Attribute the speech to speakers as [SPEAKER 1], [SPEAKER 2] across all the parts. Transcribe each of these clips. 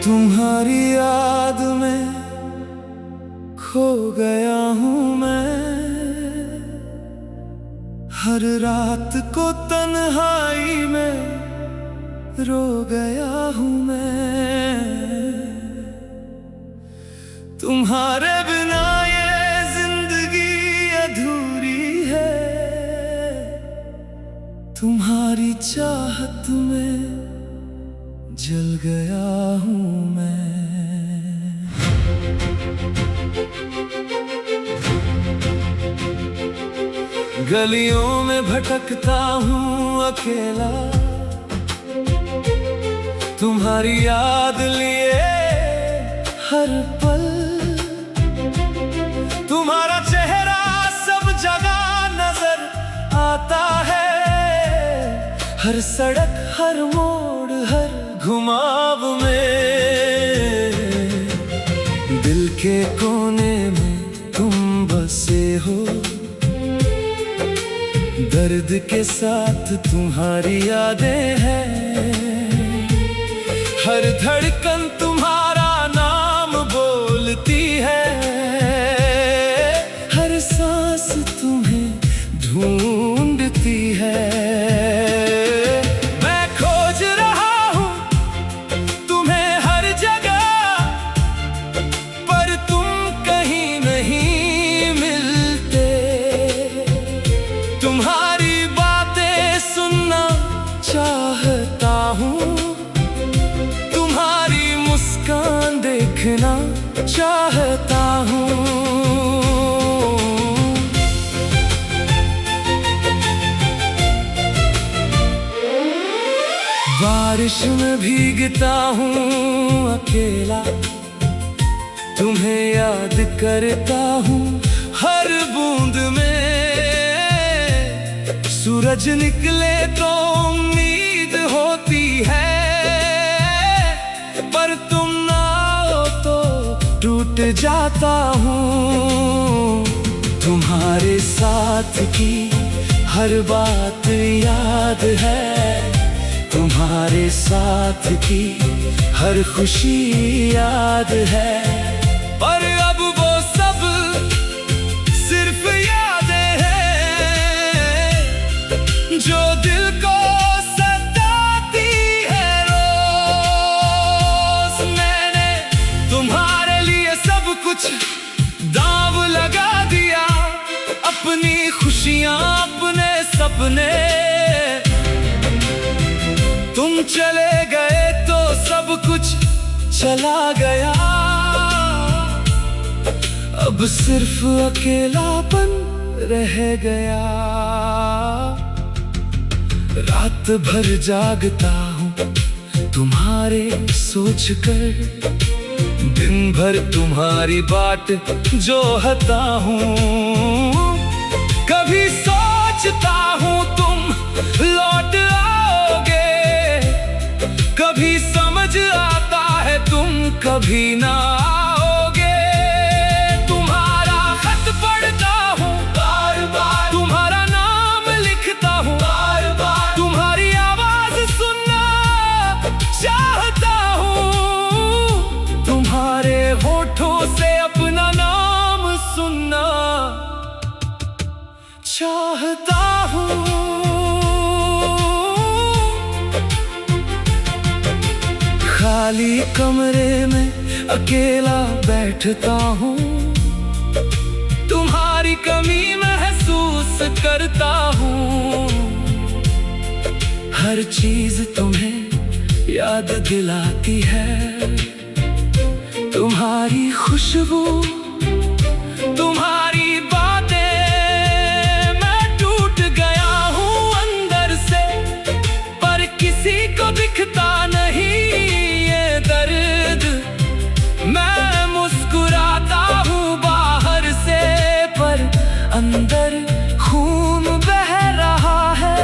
[SPEAKER 1] तुम्हारी याद में खो गया हूँ मैं। हर रात को तन्हाई में रो गया हूँ मैं। तुम्हारे बिना ये जिंदगी अधूरी है। तुम्हारी चाहत में जल गया हूँ मैं। गलियों में भटकता हूँ अकेला, तुम्हारी याद लिए हर पल। तुम्हारा चेहरा सब जगह नजर आता है। हर सड़क, हर मोड़, हर घुमाव में। दिल के कोने में तुम बसे हो। दर्द के साथ तुम्हारी यादें हैं। हर धड़कन तुम्हारा नाम बोलती है। हर सांस तुम्हें ढूंढती है। मैं खोज रहा हूँ तुम्हें हर जगह, पर तुम कहीं नहीं मिलते। तुम्हारी बातें सुनना चाहता हूँ, तुम्हारी मुस्कान देखना चाहता हूँ। बारिश में भीगता हूँ अकेला, तुम्हें याद करता हूँ हर बूंद में। सूरज निकले तो उम्मीद होती है, पर तुम ना हो तो टूट जाता हूँ। तुम्हारे साथ की हर बात याद है। तुम्हारे साथ की हर खुशी याद है। पर अब वो सब सिर्फ यादें हैं, जो दिल को सताती है रोज। मैंने तुम्हारे लिए सब कुछ दांव लगा दिया, अपनी खुशियां, अपने सपने। तुम चले गए तो सब कुछ चला गया। अब सिर्फ अकेलापन रह गया। रात भर जागता हूँ तुम्हारे सोचकर। दिन भर तुम्हारी बाट जोहता हूँ। कभी सोचता हूँ तुम लौट आओगे, कभी समझ आता है तुम कभी ना आओगे। तुम्हारा खत पढ़ता हूँ बार बार, तुम्हारा नाम लिखता हूँ बार बार। तुम्हारी आवाज सुनना चाहता हूँ, तुम्हारे होठों से अपना नाम सुनना चाहता हूँ। खाली कमरे में अकेला बैठता हूँ, तुम्हारी कमी महसूस करता हूँ। हर चीज तुम्हें याद दिलाती है। तुम्हारी खुशबू, तुम्हारी बातें। मैं टूट गया हूँ अंदर से, पर किसी को दिखता नहीं दर्द। मैं मुस्कुराता हूँ बाहर से, पर अंदर खून बह रहा है।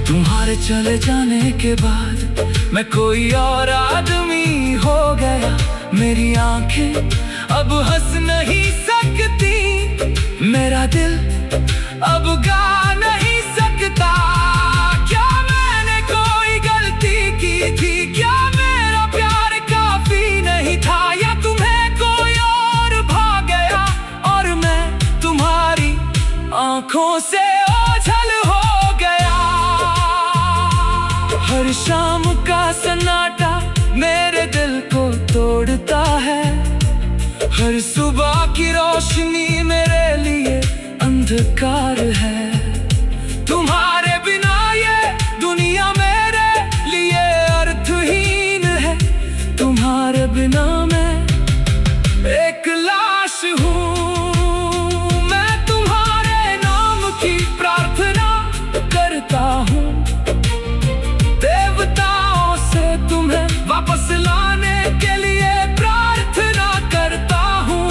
[SPEAKER 1] तुम्हारे चले जाने के बाद मैं कोई और आदमी हो गया। मेरी आंखें अब हंस नहीं सकती, मेरा दिल अब गा नहीं सकता। क्या मैंने कोई गलती की थी? क्या मैं आंखों से ओझल हो गया। हर शाम का सन्नाटा मेरे दिल को तोड़ता है। हर सुबह की रोशनी मेरे लिए अंधकार है। तुम्हारे बिना ये दुनिया मेरे लिए अर्थहीन है। तुम्हारे बिना मैं एक लाश हूँ। मैं तुम्हारे नाम की प्रार्थना करता हूँ। देवताओं से तुम्हें वापस लाने के लिए प्रार्थना करता हूँ।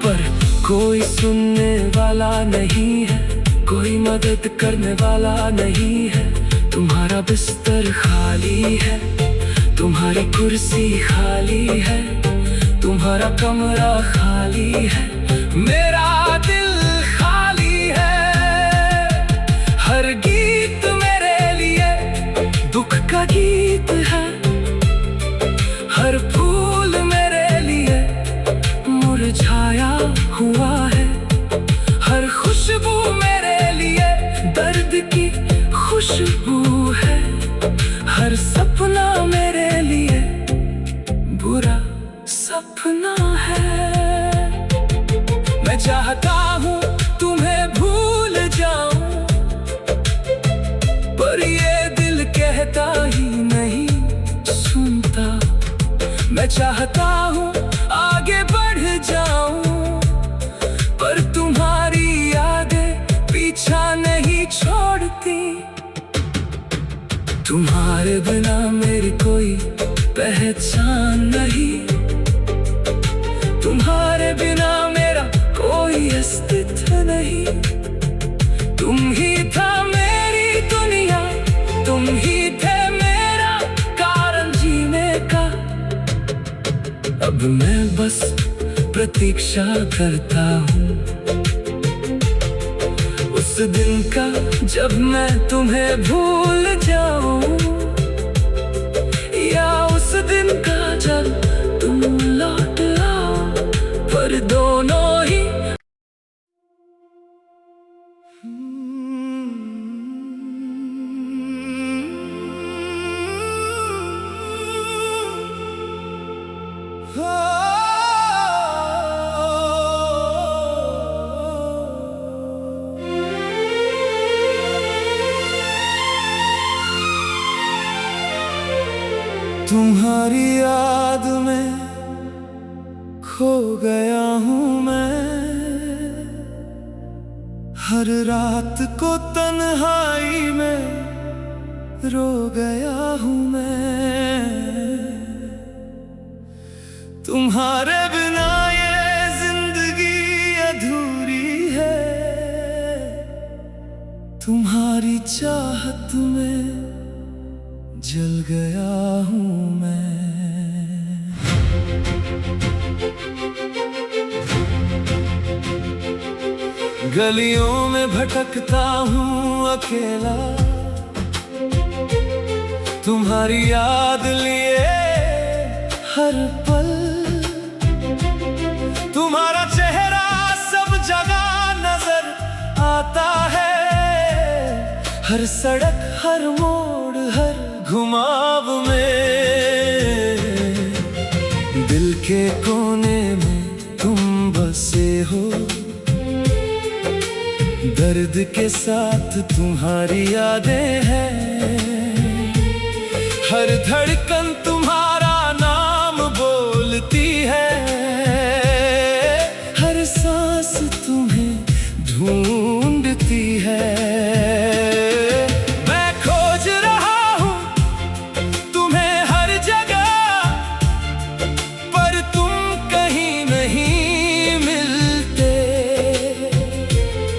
[SPEAKER 1] पर कोई सुनने वाला नहीं है, कोई मदद करने वाला नहीं है। तुम्हारा बिस्तर खाली है, तुम्हारी कुर्सी खाली है, तुम्हारा कमरा खाली है, मेरा दिल खाली है। हर गीत मेरे लिए दुख का गीत है। हर फूल मेरे लिए मुरझाया हुआ है। हर खुशबू मेरे लिए दर्द की खुशबू है। हर सपना मेरे लिए बुरा सपना है। मैं चाहता हूँ तुम्हें भूल जाऊं, पर ये दिल कहता ही नहीं सुनता। मैं चाहता हूँ आगे बढ़ जाऊं, पर तुम्हारी यादें पीछा नहीं छोड़ती। तुम्हारे बिना मेरी कोई पहचान नहीं। तुम्हारे बिना मेरा कोई अस्तित्व नहीं। तुम ही था मेरी दुनिया, तुम ही थे मेरा कारण जीने का। अब मैं बस प्रतीक्षा करता हूँ उस दिन का जब मैं तुम्हें भूल जाऊं, या उस दिन का जब तुम लौट आओ। पर दोनों ही तुम्हारी याद में खो गया हूँ मैं। हर रात को तन्हाई में रो गया हूँ मैं। तुम्हारे बिना ये जिंदगी अधूरी है। तुम्हारी चाहत में जल गया हूँ मैं। गलियों में भटकता हूँ अकेला, तुम्हारी याद लिए हर पल। तुम्हारा चेहरा सब जगह नजर आता है। हर सड़क, हर मोड़, हर घुमाव में। दिल के कोने में तुम बसे हो। दर्द के साथ तुम्हारी यादें हैं। हर धड़कन तुम्हारा नाम बोलती है। हर सांस तुम्हें ढूंढती है।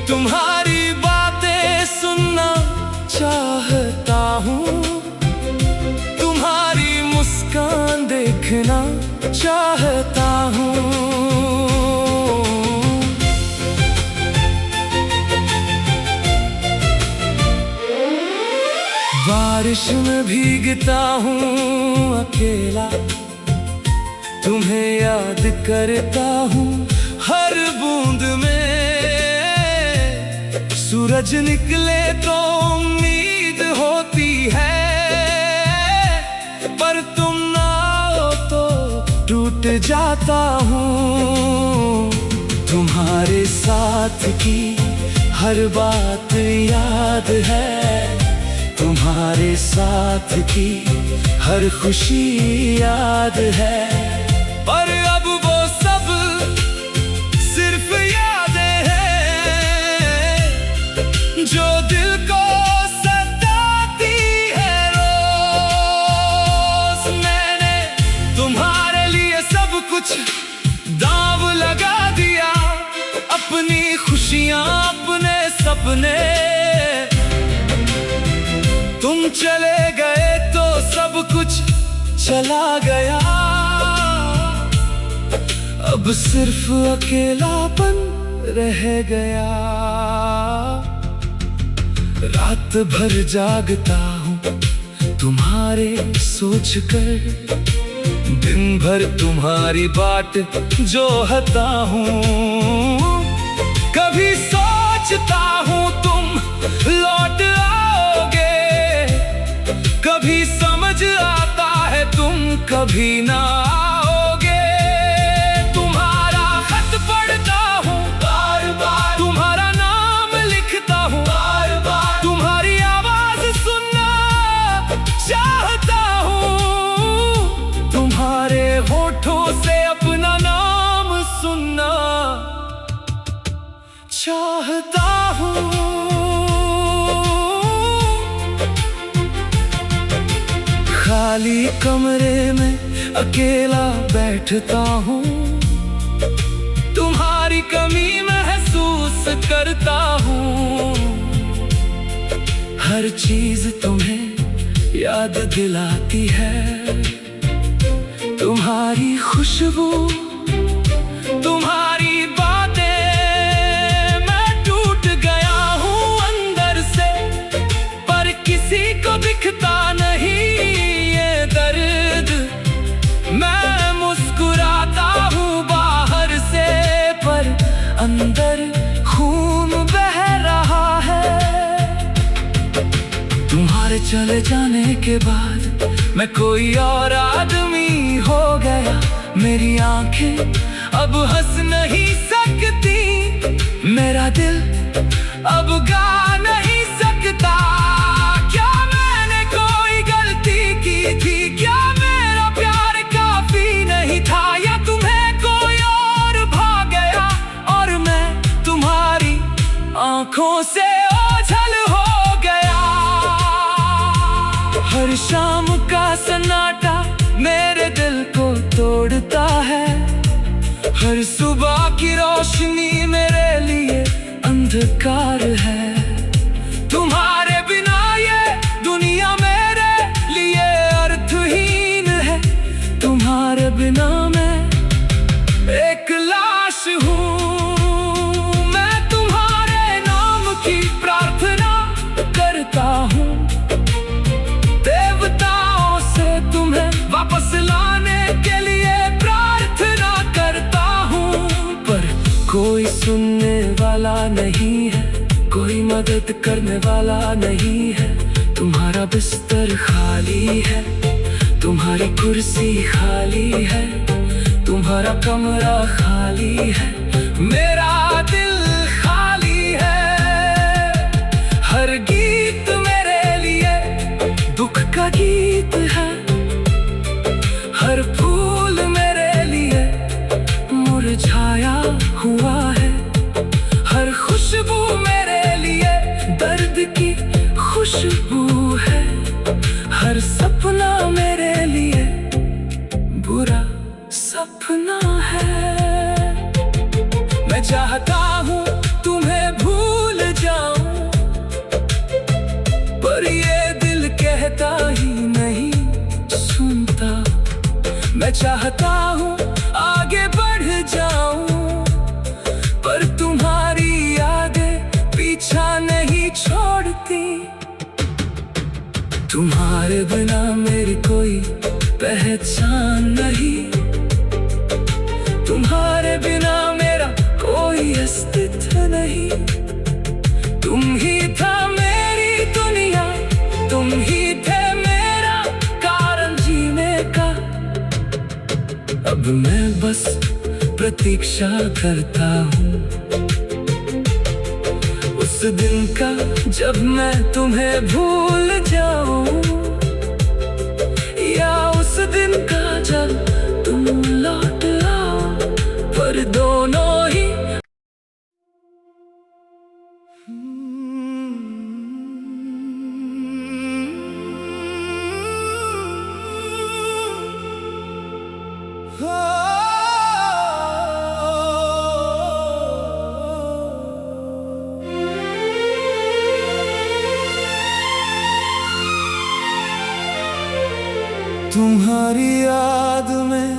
[SPEAKER 1] तुम्हारी बातें सुनना चाहता हूँ। तुम्हारी मुस्कान देखना चाहता हूँ। बारिश में भीगता हूँ अकेला, तुम्हें याद करता हूँ हर बूंद में। सूरज निकले तो उम्मीद होती है, पर तुम ना हो तो टूट जाता हूँ। तुम्हारे साथ की हर बात याद है, तुम्हारे साथ की हर खुशी याद है, पर अब वो सब सिर्फ यादें हैं जो दिल को सताती है रोज। मैंने तुम्हारे लिए सब कुछ दांव लगा दिया, अपनी खुशियां अपने सपने। तुम चले गए तो सब कुछ चला गया, अब सिर्फ अकेलापन रह गया। रात भर जागता हूँ तुम्हारे सोचकर, दिन भर तुम्हारी बाट जोहता हूँ। कभी सोचता हूँ तुम लौट आओगे, कभी समझ आता है तुम कभी ना आओगे। तुम्हारा खत पढ़ता हूँ बार बार, तुम्हारा नाम लिखता हूँ बार बार, तुम्हारी आवाज सुनना चाहता हूँ, तुम्हारे होठों से अपना नाम सुनना चाहता हूँ। खाली कमरे में अकेला बैठता हूँ, तुम्हारी कमी महसूस करता हूँ। हर चीज तुम्हें याद दिलाती है, तुम्हारी खुशबू, तुम्हारी बातें। मैं टूट गया हूँ अंदर से, पर किसी को दिखता नहीं ये दर्द। मैं मुस्कुराता हूँ बाहर से, पर अंदर खून बह रहा है। तुम्हारे चले जाने के बाद मैं कोई और आदमी हो गया, मेरी आंखें अब हंस नहीं सकती, मेरा दिल अब गा नहीं सकता। क्या मैंने कोई गलती की थी, क्या मेरा प्यार काफी नहीं था, या तुम्हें कोई और भाग गया और मैं तुम्हारी आंखों से ओझल हो गया। हर शाम का सन्नाटा मेरे दिल को तोड़ता है, हर सुबह की रोशनी मेरे लिए अंधकार है। तुम्हारे बिना ये दुनिया मेरे लिए अर्थहीन है, तुम्हारे बिना मैं एक लाश हूँ। मैं तुम्हारे नाम की प्रार्थना करता हूँ, देवताओं से तुम्हें वापस लाने के लिए प्रार्थना करता हूँ, पर कोई सुनने वाला नहीं है, कोई मदद करने वाला नहीं है। तुम्हारा बिस्तर खाली है, तुम्हारी कुर्सी खाली है, तुम्हारा कमरा खाली है, मेरा दिल खाली है। हर गीत मेरे लिए दुख का गीत है, हर फूल मेरे लिए मुरझाया हुआ है, हर खुशबू मेरे लिए दर्द की खुशबू है, हर सपना मेरे लिए बुरा सपना है। मैं चाहता हूँ तुम्हें भूल जाऊं, पर ये दिल कहता ही नहीं सुनता। मैं चाहता हूँ आगे बढ़ जाऊं, पर तुम्हारी यादें पीछा नहीं छोड़ती। तुम्हारे बिना मेरी कोई पहचान नहीं, तुम्हारे बिना मेरा कोई अस्तित्व नहीं। तुम ही प्रतीक्षा करता हूँ उस दिन का जब मैं तुम्हें भूल जाऊं, या उस दिन का जब तुम लौट आओ, पर दोनों ही तुम्हारी याद में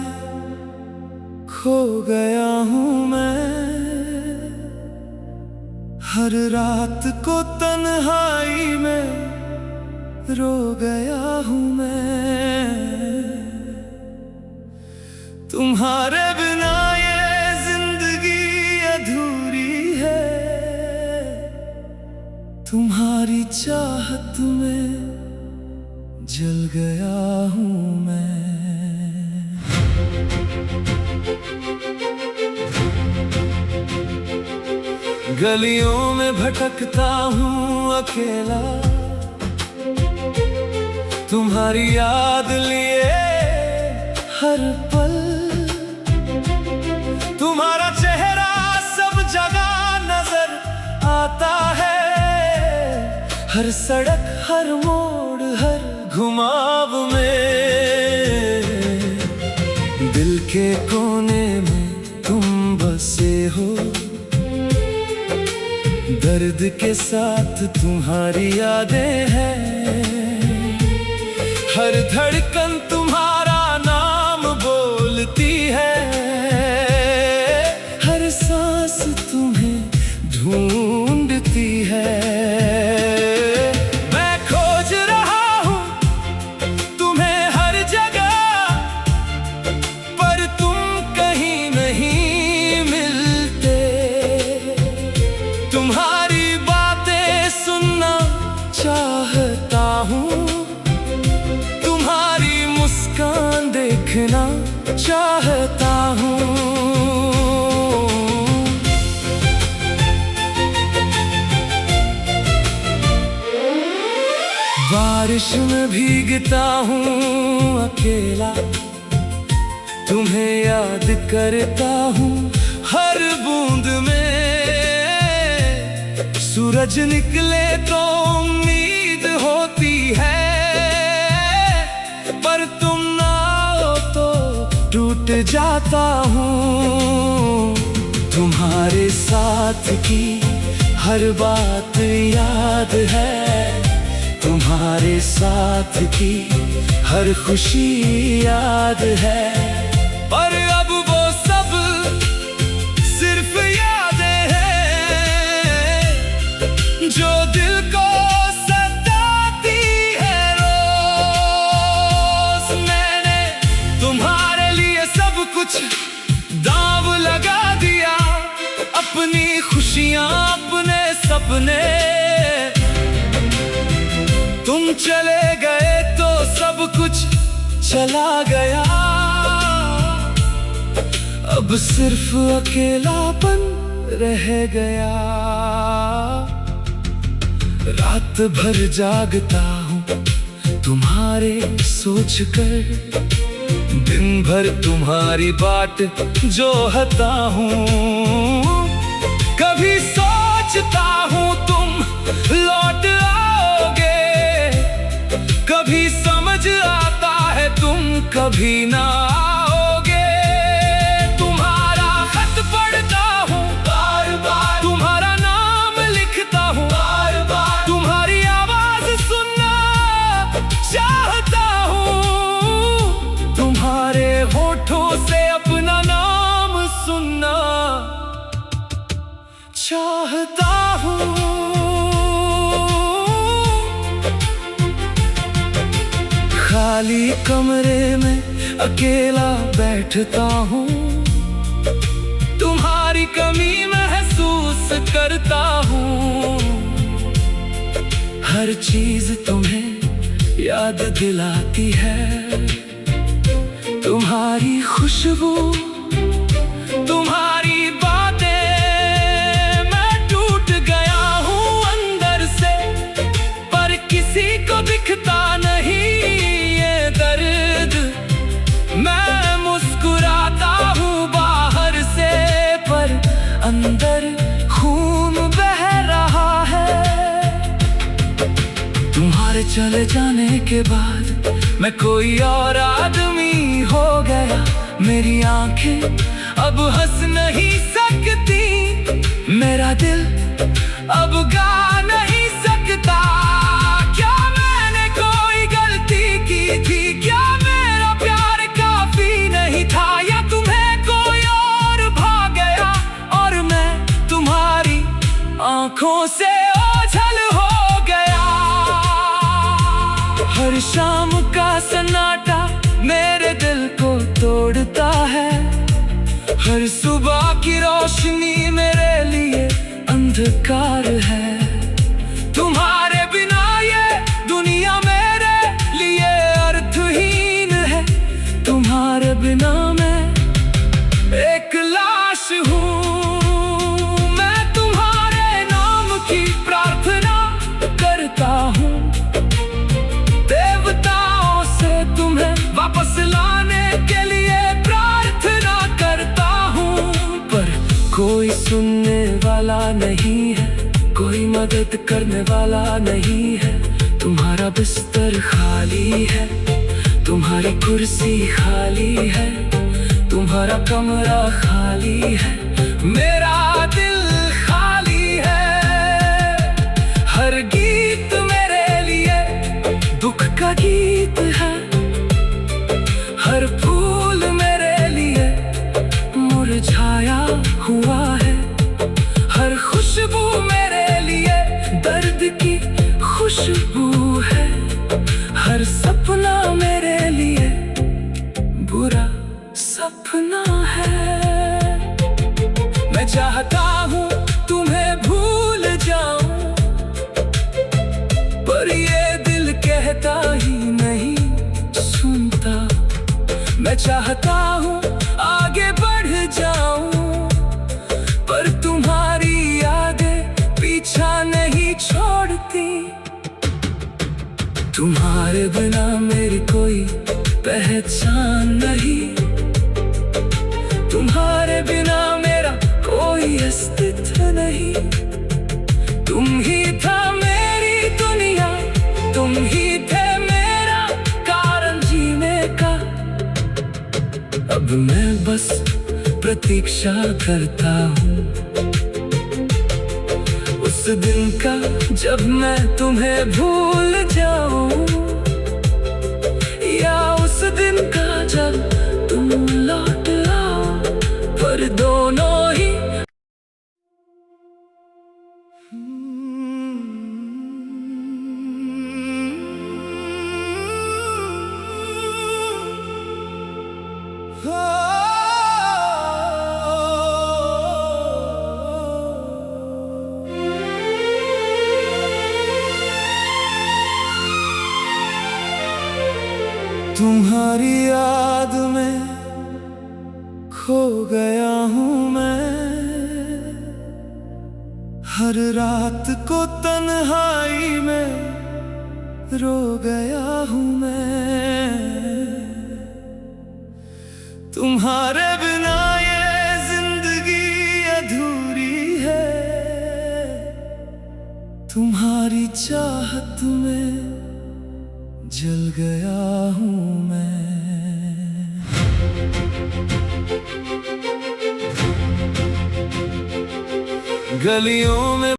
[SPEAKER 1] खो गया हूँ मैं, हर रात को तन्हाई में रो गया हूँ मैं। तुम्हारे बिना ये जिंदगी अधूरी है, तुम्हारी चाहत में जल गया हूँ मैं। गलियों में भटकता हूँ अकेला, तुम्हारी याद लिए हर पल, तुम्हारा चेहरा सब जगह नजर आता है, हर सड़क हर मोड़ हर घुमाव में। दिल के कोने में तुम बसे हो, दर्द के साथ तुम्हारी यादें हैं, हर धड़कन तुम्हारा नाम बोलती है, हर सांस तुम्हें ढूंढती है। तुम्हारी बातें सुनना चाहता हूँ, तुम्हारी मुस्कान देखना चाहता हूँ। बारिश में भीगता हूँ अकेला, तुम्हें याद करता हूँ हर बूंद में। सूरज निकले तो उम्मीद होती है, पर तुम ना हो तो टूट जाता हूँ। तुम्हारे साथ की हर बात याद है, तुम्हारे साथ की हर खुशी याद है, पर अब वो सब सिर्फ यादें हैं, जो दिल को सताती है रोज। मैंने तुम्हारे लिए सब कुछ दांव लगा दिया, अपनी खुशियां अपने सपने। तुम चले गए तो सब कुछ चला गया, अब सिर्फ अकेलापन रह गया। रात भर जागता हूँ तुम्हारे सोचकर, दिन भर तुम्हारी बाट जोहता हूँ। कभी सोचता हूँ तुम लौट आओगे, कभी समझ आता है तुम कभी ना आओगे। तुम्हारा खत पढ़ता हूँ बार बार, तुम्हारा नाम लिखता हूँ बार बार, तुम्हारी आवाज सुनना चाहता हूँ, तुम्हारे होठों से अपना नाम सुनना चाहता हूँ। खाली कमरे में अकेला बैठता हूँ, तुम्हारी कमी महसूस करता हूँ। हर चीज तुम्हें याद दिलाती है, तुम्हारी खुशबू तुम्हारी बातें मैं टूट गया हूँ अंदर से, पर किसी को दिखता नहीं ये दर्द। मैं मुस्कुराता हूँ बाहर से, पर अंदर खून बह रहा है। तुम्हारे चले जाने के बाद मैं कोई और आदमी हो गया। मेरी आंखें अब हंस नहीं सकती, मेरा दिल अब गा नहीं सकता। क्या मैंने कोई गलती की थी? क्या मेरा प्यार काफी नहीं था? या तुम्हें कोई और भाग गया और मैं तुम्हारी आंखों से ओझल हो गया। हर शाम का सन्नाटा मेरे दिल को तोड़ता है, हर सुबह की रोशनी मेरे लिए अंधकार है। तुम्हारे बिना ये दुनिया मेरे लिए अर्थहीन है, तुम्हारे बिना मैं एक लाश हूँ। मैं तुम्हारे नाम की प्रार्थना करता हूँ, देवताओं से तुम्हें वापस लाने के लिए प्रार्थना करता हूँ। पर कोई सुनने वाला नहीं है, कोई मदद करने वाला नहीं है। तुम्हारा बिस्तर खाली है, तुम्हारी कुर्सी खाली है, तुम्हारा कमरा खाली है, मेरा दिल खाली है। हर गीत मेरे लिए दुख का गीत है, हर फूल मेरे लिए मुरझाया हुआ है, हर खुशबू मेरे लिए दर्द की खुशबू है, हर सपना मेरे लिए बुरा सपना है। मैं चाहता हूँ तुम्हें भूल जाऊं, पर ये दिल कहता ही नहीं सुनता। मैं चाहता हूँ आगे बढ़ जाऊं, पर तुम्हारी यादें पीछा नहीं छोड़ती। तुम्हारे बिना मेरी कोई पहचान नहीं, तुम्हारे बिना मेरा कोई अस्तित्व नहीं। तुम ही था मेरी दुनिया, तुम ही थे मेरा कारण जीने का। अब मैं बस प्रतीक्षा करता हूँ उस दिन का जब मैं तुम्हें भूल जाऊं, या उस दिन का जब तुम लौट आओ, पर दोनों ही तुम्हारी याद में खो गया हूँ मैं। हर रात को तन्हाई में रो गया हूँ मैं। तुम्हारे बिना ये जिंदगी अधूरी है, तुम्हारी चाहत में जल गया हूँ मैं। गलियों में